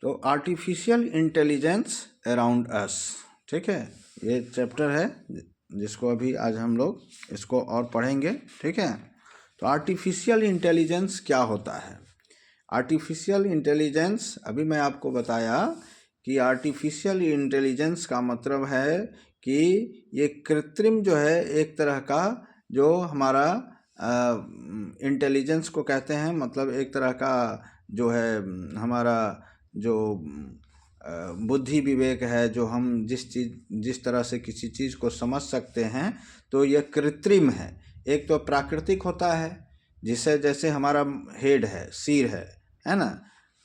तो artificial intelligence around us, ठीक है, ये चैप्टर है जिसको अभी आज हम लोग इसको और पढ़ेंगे, ठीक है। तो आर्टिफिशियल इंटेलिजेंस क्या होता है? आर्टिफिशियल इंटेलिजेंस अभी मैं आपको बताया कि आर्टिफिशियल इंटेलिजेंस का मतलब है कि ये कृत्रिम जो है एक तरह का जो हमारा इंटेलिजेंस को कहते हैं, मतलब एक तरह का जो है हमारा जो बुद्धि विवेक है, जो हम जिस तरह से किसी चीज़ को समझ सकते हैं, तो यह कृत्रिम है। एक तो प्राकृतिक होता है, जिसे जैसे हमारा हेड है, सिर है ना,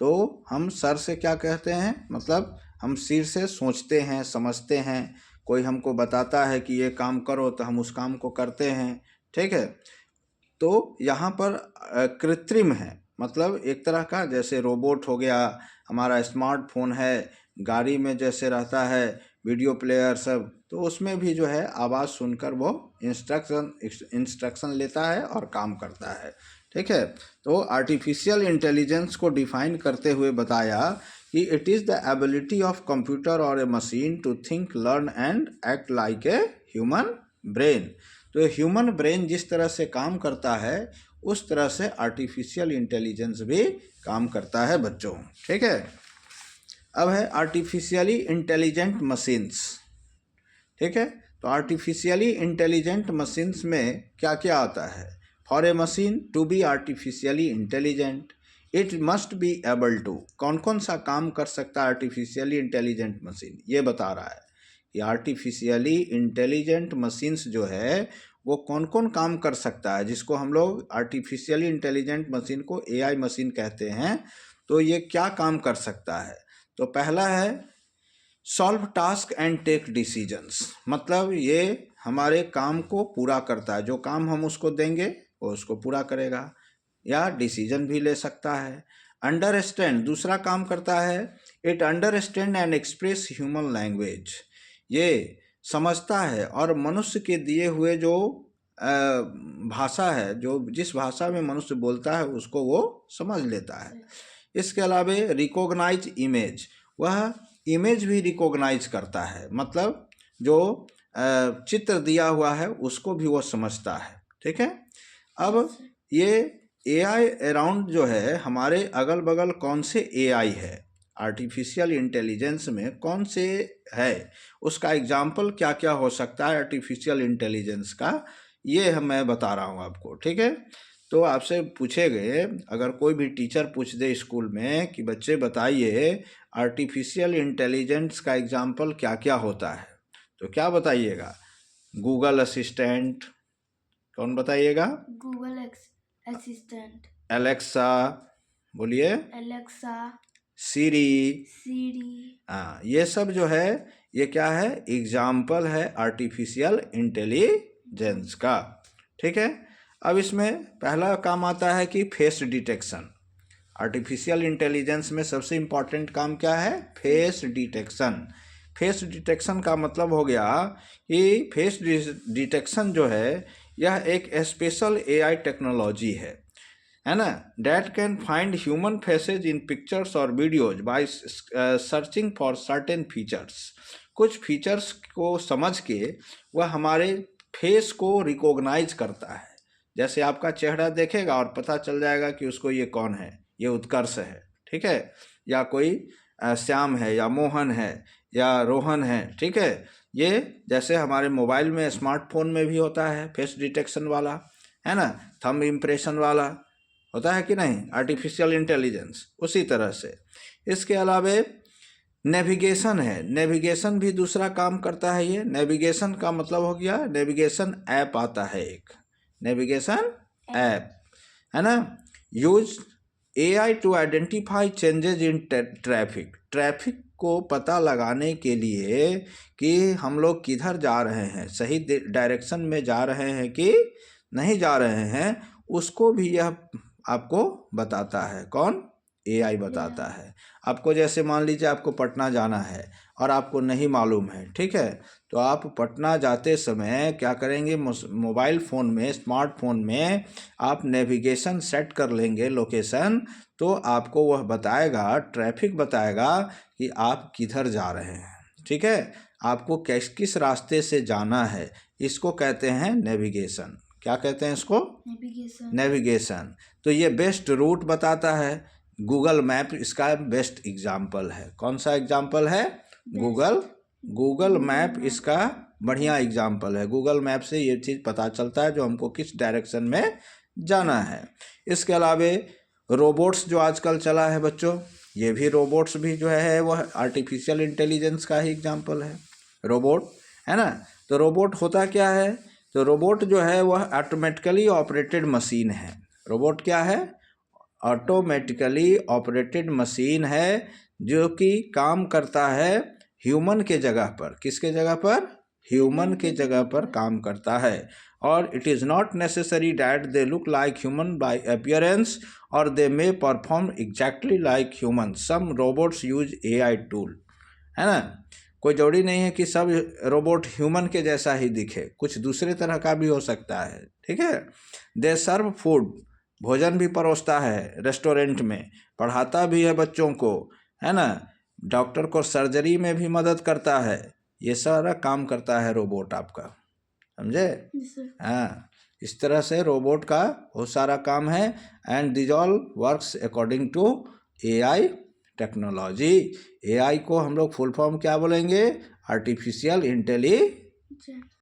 तो हम सर से क्या कहते हैं, मतलब हम सिर से सोचते हैं, समझते हैं, कोई हमको बताता है कि ये काम करो तो हम उस काम को करते हैं, ठीक है। तो यहाँ पर कृत्रिम है, मतलब एक तरह का जैसे रोबोट हो गया, हमारा स्मार्टफोन है, गाड़ी में जैसे रहता है वीडियो प्लेयर सब, तो उसमें भी जो है आवाज़ सुनकर वो इंस्ट्रक्शन लेता है और काम करता है, ठीक है। तो आर्टिफिशियल इंटेलिजेंस को डिफाइन करते हुए बताया कि it is the ability of computer और a machine to think, learn and act like a human brain. तो ह्यूमन ब्रेन जिस तरह से काम करता है उस तरह से आर्टिफिशियल इंटेलिजेंस भी काम करता है बच्चों, ठीक है। अब है आर्टिफिशियली इंटेलिजेंट मशीन्स, ठीक है। तो आर्टिफिशियली इंटेलिजेंट मशीन्स में क्या क्या आता है? For a machine to be artificially intelligent it must be able to, कौन कौन सा काम कर सकता है आर्टिफिशियली इंटेलिजेंट मशीन, ये बता रहा है कि आर्टिफिशियली इंटेलिजेंट मशीन्स जो है वो कौन कौन काम कर सकता है, जिसको हम लोग आर्टिफिशियली इंटेलिजेंट मशीन को एआई मशीन कहते हैं। तो ये क्या काम कर सकता है? तो पहला है solve task and take decisions, मतलब ये हमारे काम को पूरा करता है, जो काम हम उसको देंगे वो उसको पूरा करेगा, या डिसीजन भी ले सकता है। अंडरस्टैंड, दूसरा काम करता है it understand and express human language, ये समझता है और मनुष्य के दिए हुए जो भाषा है, जो जिस भाषा में मनुष्य बोलता है उसको वो समझ लेता है। इसके अलावा रिकॉग्नाइज इमेज, वह इमेज भी रिकॉग्नाइज करता है, मतलब जो चित्र दिया हुआ है उसको भी वो समझता है, ठीक है। अब ये एआई अराउंड जो है हमारे अगल बगल कौन से एआई है, आर्टिफिशियल इंटेलिजेंस में कौन से है, उसका एग्जाम्पल क्या क्या हो सकता है आर्टिफिशियल इंटेलिजेंस का, ये मैं बता रहा हूँ आपको, ठीक है। तो आपसे पूछे गए, अगर कोई भी टीचर पूछ दे स्कूल में कि बच्चे बताइए आर्टिफिशियल इंटेलिजेंस का एग्जाम्पल क्या क्या होता है, तो क्या बताइएगा? गूगल असिस्टेंट, कौन बताइएगा? गूगल असिस्टेंट, एलेक्सा, बोलिए, एलेक्सा, सीरी, सीरी, हाँ, ये सब जो है ये क्या है, एग्जाम्पल है आर्टिफिशियल इंटेलिजेंस का, ठीक है। अब इसमें पहला काम आता है कि फेस डिटेक्शन। आर्टिफिशियल इंटेलिजेंस में सबसे इम्पॉर्टेंट काम क्या है? Face detection. फेस डिटेक्शन का मतलब हो गया कि फेस डिटेक्शन जो है यह एक स्पेशल एआई टेक्नोलॉजी है ना, that can find human faces in pictures और videos by searching for certain features. कुछ फीचर्स को समझ के वह हमारे फेस को रिकॉग्नाइज करता है, जैसे आपका चेहरा देखेगा और पता चल जाएगा कि उसको ये कौन है, ये उत्कर्ष है, ठीक है, या कोई श्याम है, या मोहन है, या रोहन है, ठीक है। ये जैसे हमारे मोबाइल में स्मार्टफोन में भी होता है फेस डिटेक्शन वाला, है ना, थंब इम्प्रेशन वाला होता है कि नहीं, आर्टिफिशियल इंटेलिजेंस उसी तरह से। इसके अलावा नेविगेशन है, नेविगेशन भी दूसरा काम करता है। ये नेविगेशन का मतलब हो गया, नेविगेशन ऐप आता है एक, नेविगेशन ऐप, है ना। Use AI to identify changes in traffic, traffic को पता लगाने के लिए कि हम लोग किधर जा रहे हैं, सही डायरेक्शन में जा रहे हैं कि नहीं जा रहे हैं, उसको भी यह आपको बताता है। कौन? एआई बताता है। आपको जैसे मान लीजिए आपको पटना जाना है और आपको नहीं मालूम है, ठीक है, तो आप पटना जाते समय क्या करेंगे, मोबाइल फ़ोन में, स्मार्टफोन में आप नेविगेशन सेट कर लेंगे लोकेशन, तो आपको वह बताएगा, ट्रैफिक बताएगा कि आप किधर जा रहे हैं, ठीक है, आपको किस रास्ते से जाना है। इसको कहते हैं नेविगेशन। क्या कहते हैं इसको? नेविगेशन। नेविगेशन। तो ये बेस्ट रूट बताता है। गूगल मैप इसका बेस्ट एग्जाम्पल है। कौन सा एग्जाम्पल है? गूगल मैप इसका बढ़िया एग्जाम्पल है। गूगल मैप से ये चीज़ पता चलता है जो हमको किस डायरेक्शन में जाना है। इसके अलावे रोबोट्स जो आजकल चला है बच्चों, ये भी रोबोट्स भी जो है वह आर्टिफिशियल इंटेलिजेंस का ही एग्जाम्पल है। रोबोट है ना, तो रोबोट होता क्या है? तो रोबोट जो है वह ऑटोमेटिकली ऑपरेटेड मशीन है। रोबोट क्या है? ऑटोमेटिकली ऑपरेटेड मशीन है जो कि काम करता है ह्यूमन के जगह पर। किसके जगह पर? ह्यूमन के जगह पर काम करता है। और it is not necessary that they look like human by appearance और they may perform exactly like human. Some robots use AI tool, है ना। कोई जरूरी नहीं है कि सब रोबोट ह्यूमन के जैसा ही दिखे, कुछ दूसरे तरह का भी हो सकता है, ठीक है। दे सर्व फूड, भोजन भी परोसता है रेस्टोरेंट में, पढ़ाता भी है बच्चों को, है ना, डॉक्टर को सर्जरी में भी मदद करता है। ये सारा काम करता है रोबोट आपका, समझे? हाँ, इस तरह से रोबोट का बहुत सारा काम है। And this all works according to AI technology. AI को हम लोग फुल फॉर्म क्या बोलेंगे? Artificial intelligence